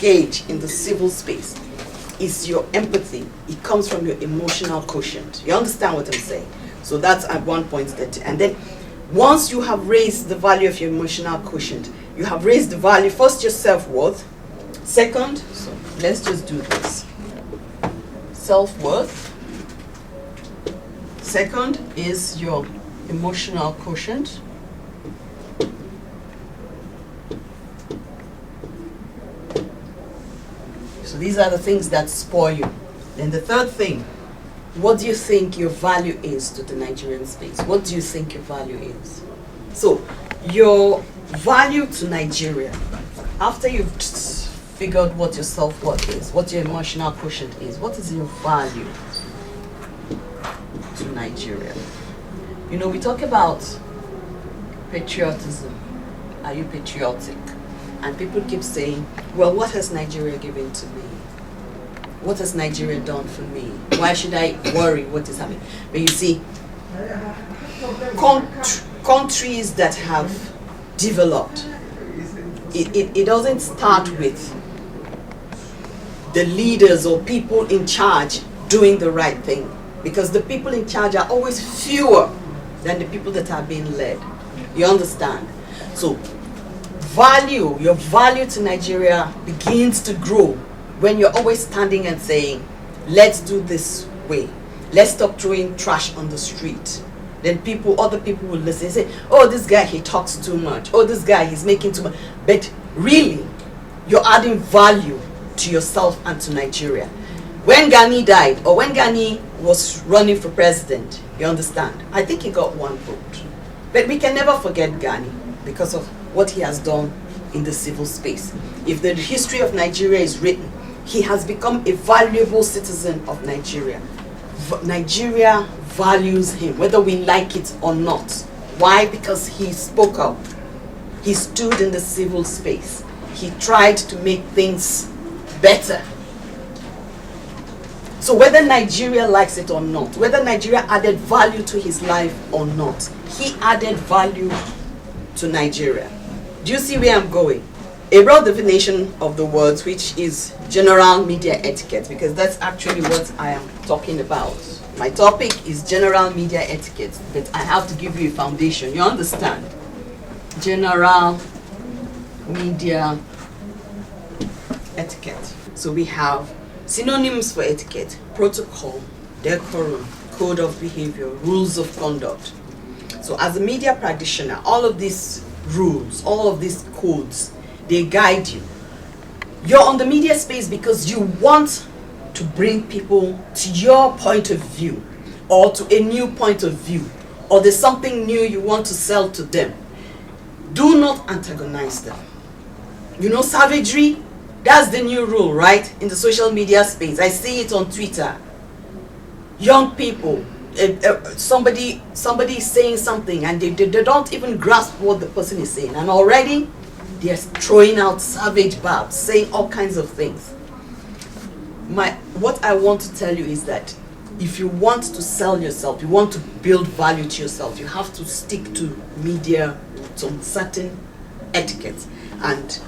engage in the civil space is your empathy. It comes from your emotional quotient. You understand what I'm saying? So that's at one point and then once you have raised the value of your emotional quotient, you have raised the value, first your self-worth, second, so let's just do this. Self-worth. Second is your emotional quotient. So these are the things that spoil you. Then the third thing, what do you think your value is to the Nigerian space? What do you think your value is? So your value to Nigeria, after you've figured what your self-worth is, what your emotional quotient is, what is your value to Nigeria? You know, we talk about patriotism. Are you patriotic? And people keep saying, well, what has Nigeria given to me? What has Nigeria done for me? Why should I worry what is happening? But you see, countries that have developed, it doesn't start with the leaders or people in charge doing the right thing, because the people in charge are always fewer than the people that are being led. You understand? So your value to Nigeria begins to grow when you're always standing and saying, let's do this way. Let's stop throwing trash on the street. Then other people will listen and say, oh, this guy, he talks too much. Oh, this guy, he's making too much. But really, you're adding value to yourself and to Nigeria. When Gani died, or when Gani was running for president, you understand? I think he got 1 vote. But we can never forget Gani because of what he has done in the civil space. If the history of Nigeria is written, he has become a valuable citizen of Nigeria. Nigeria values him, whether we like it or not. Why? Because he spoke up. He stood in the civil space. He tried to make things better. So whether Nigeria likes it or not, whether Nigeria added value to his life or not, he added value to Nigeria. Do you see where I'm going? A broad definition of the words, which is general media etiquette, because that's actually what I am talking about. My topic is general media etiquette, but I have to give you a foundation. You understand? General media etiquette. So we have synonyms for etiquette: protocol, decorum, code of behavior, rules of conduct. So as a media practitioner, all of these rules, all of these codes, they guide you. You're on the media space because you want to bring people to your point of view, or to a new point of view, or there's something new you want to sell to them. Do not antagonize them. You know, savagery, that's the new rule, right? In the social media space. I see it on Twitter. Young people, somebody is saying something and they don't even grasp what the person is saying, and already they're throwing out savage barbs, saying all kinds of things. What I want to tell you is that if you want to sell yourself, you want to build value to yourself, you have to stick to media, some certain etiquette. And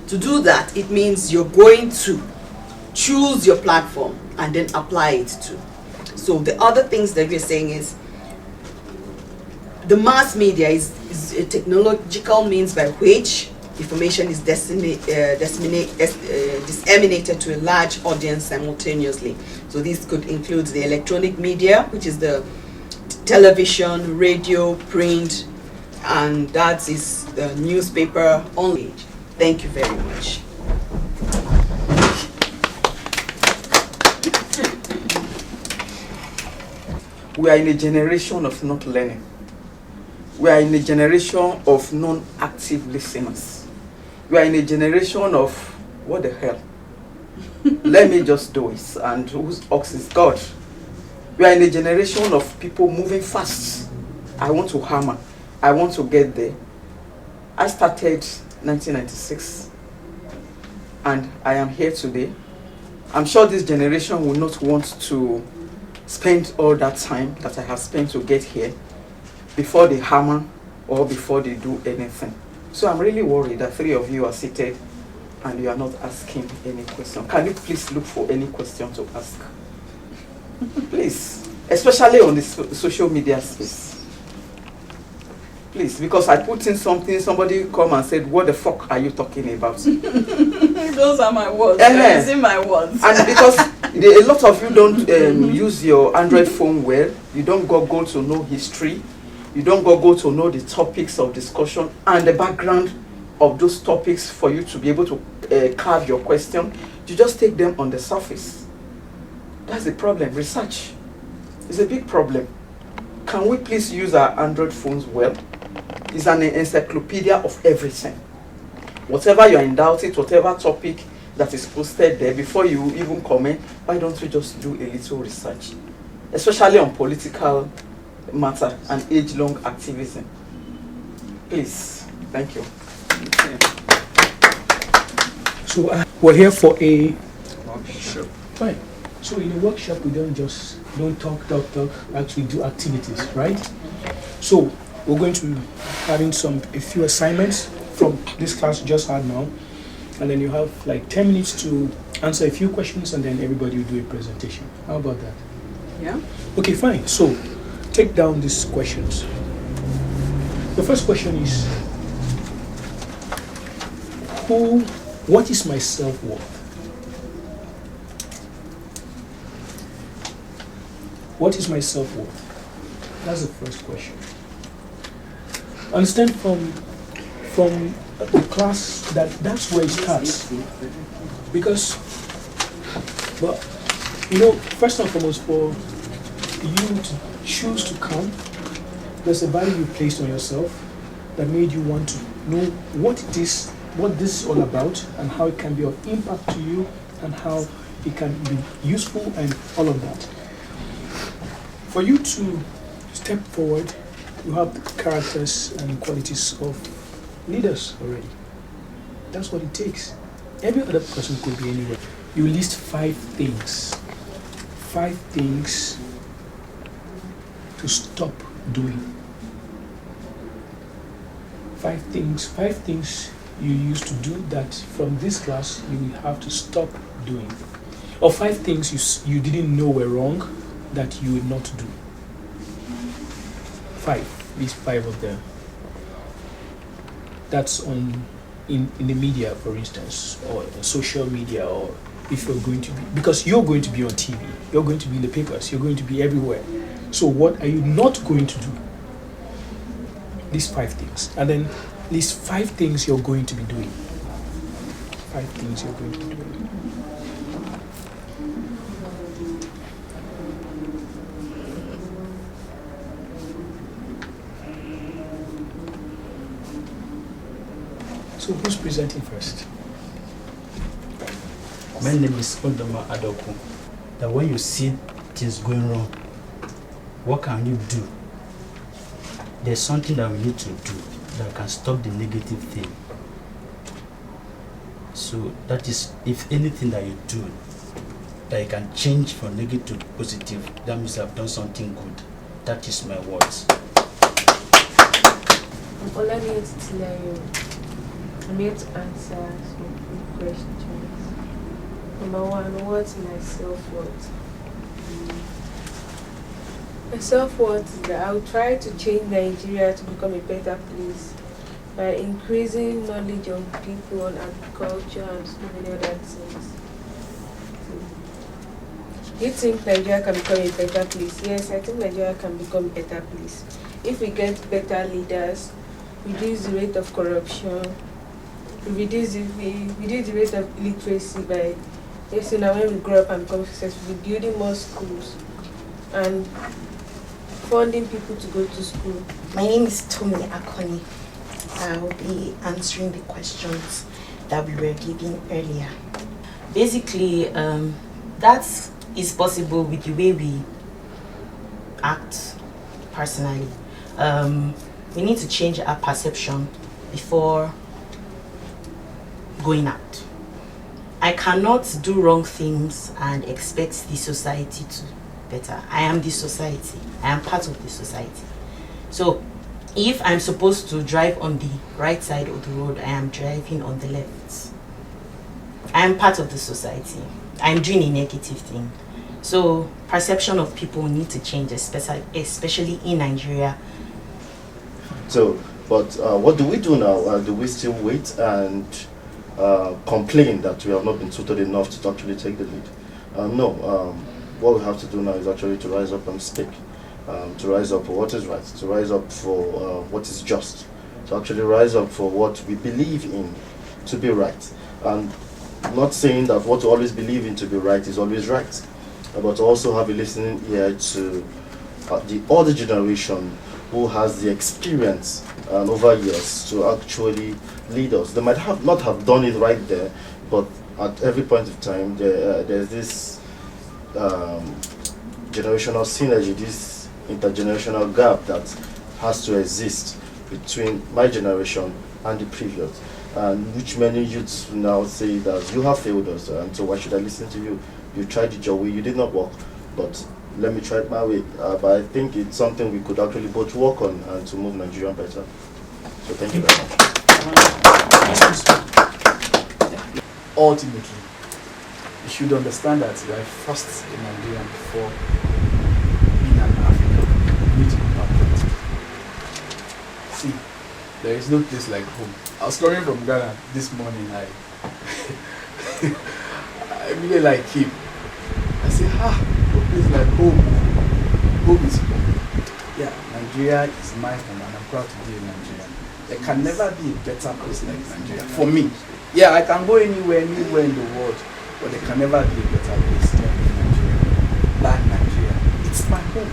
to do that, it means you're going to choose your platform and then apply it to. So the other things that we're saying is the mass media is a technological means by which information is disseminated to a large audience simultaneously. So this could include the electronic media, which is the television, radio, print, and that is the newspaper only. Thank you very much. We are in a generation of not learning. We are in a generation of non-active listeners. We are in a generation of, what the hell? Let me just do it, and whose ox is God? We are in a generation of people moving fast. I want to hammer. I want to get there. I started 1996, and I am here today. I'm sure this generation will not want to spend all that time that I have spent to get here before they hammer or before they do anything. So I'm really worried that 3 of you are seated and you are not asking any question. Can you please look for any question to ask? Please, especially on the social media space. Please, because I put in something, somebody come and said, what the fuck are you talking about? Those are my words. Using my words. And because a lot of you don't use your Android phone well, you don't go to know history, you don't go to know the topics of discussion and the background of those topics for you to be able to carve your question. You just take them on the surface. That's the problem. Research is a big problem. Can we please use our Android phones well? It's an encyclopedia of everything. Whatever you are in doubt, whatever topic that is posted there, before you even comment, why don't you just do a little research? Especially on political matter and age-long activism. Please. Thank you. So we're here for a workshop. Fine. So in a workshop, we don't talk, actually do activities, right? So we're going to having a few assignments from this class you just had now, and then you have like 10 minutes to answer a few questions, and then everybody will do a presentation. How about that? Yeah. Okay, fine. So take down these questions. The first question is, what is my self-worth? What is my self-worth? That's the first question. Understand from the class that's where it starts. Because, well, first and foremost, for you to choose to come, there's a value you placed on yourself that made you want to know what this is all about and how it can be of impact to you and how it can be useful and all of that. For you to step forward, you have the characters and qualities of leaders already. That's what it takes. Every other person could be anywhere. You list 5 things. 5 things to stop doing. 5 things you used to do that from this class you will have to stop doing. Or 5 things you didn't know were wrong that you would not do. 5, these 5 of them. That's in the media, for instance, or social media, or if you're going to be, because you're going to be on TV, you're going to be in the papers, you're going to be everywhere. So what are you not going to do? These 5 things. And then list 5 things you're going to be doing. 5 things you're going to be doing. So who's presenting first? My name is Odoma Adoku. That when you see things going wrong, what can you do? There's something that we need to do that can stop the negative thing. So that is, if anything that you do that you can change from negative to positive, that means I've done something good. That is my words. I'm here to answer some questions. Number 1, what's my self-worth? My self-worth is that I will try to change Nigeria to become a better place by increasing knowledge on people, on agriculture, and so many other things. Do you think Nigeria can become a better place? Yes, I think Nigeria can become a better place. If we get better leaders, reduce the rate of corruption, reduce the rate of illiteracy by, so now when we grow up and become successful, building more schools and funding people to go to school. My name is Tomi Akoni. I will be answering the questions that we were given earlier. Basically, that is possible with the way we act personally. We need to change our perception before going out. I cannot do wrong things and expect the society to better. I am the society. I am part of the society. So if I'm supposed to drive on the right side of the road, I am driving on the left. I'm part of the society. I'm doing a negative thing. So perception of people need to change, especially in Nigeria. So, but what do we do now? Do we still wait and complain that we have not been tutored enough to actually take the lead? No. What we have to do now is actually to rise up and speak, to rise up for what is right, to rise up for what is just, to actually rise up for what we believe in to be right. And not saying that what we always believe in to be right is always right, but also have a listening ear to the older generation who has the experience over years to actually lead us. They might not have done it right there, but at every point of time, there's this generational synergy, this intergenerational gap that has to exist between my generation and the previous, and which many youths now say that you have failed us, and so why should I listen to you? You tried it your way, you did not work, but let me try it my way. But I think it's something we could actually both work on and to move Nigeria better. So thank you very much. Ultimately, you should understand that you are first in Nigeria before being an African. You need to be perfect. See, there is no place like home. I was coming from Ghana this morning. I really like him. I say, no place like home. Home is home. Yeah, Nigeria is my home, and I'm proud to be a Nigerian. There can never be a better place like Nigeria for me. Yeah, I can go anywhere in the world, but there can never be a better place than Nigeria. Like Nigeria, it's my home.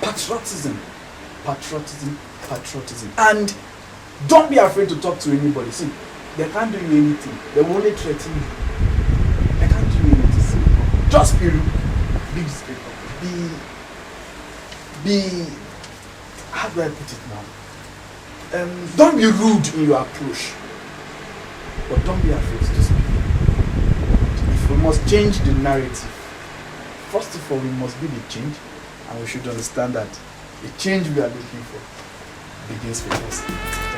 Patriotism, patriotism, patriotism, and don't be afraid to talk to anybody. See, they can't do you anything. They will only threaten you. They can't do you anything. Just be how do I put it now? Don't be rude in your approach, but don't be afraid to speak. If we must change the narrative, first of all, we must be the change, and we should understand that the change we are looking for begins with us.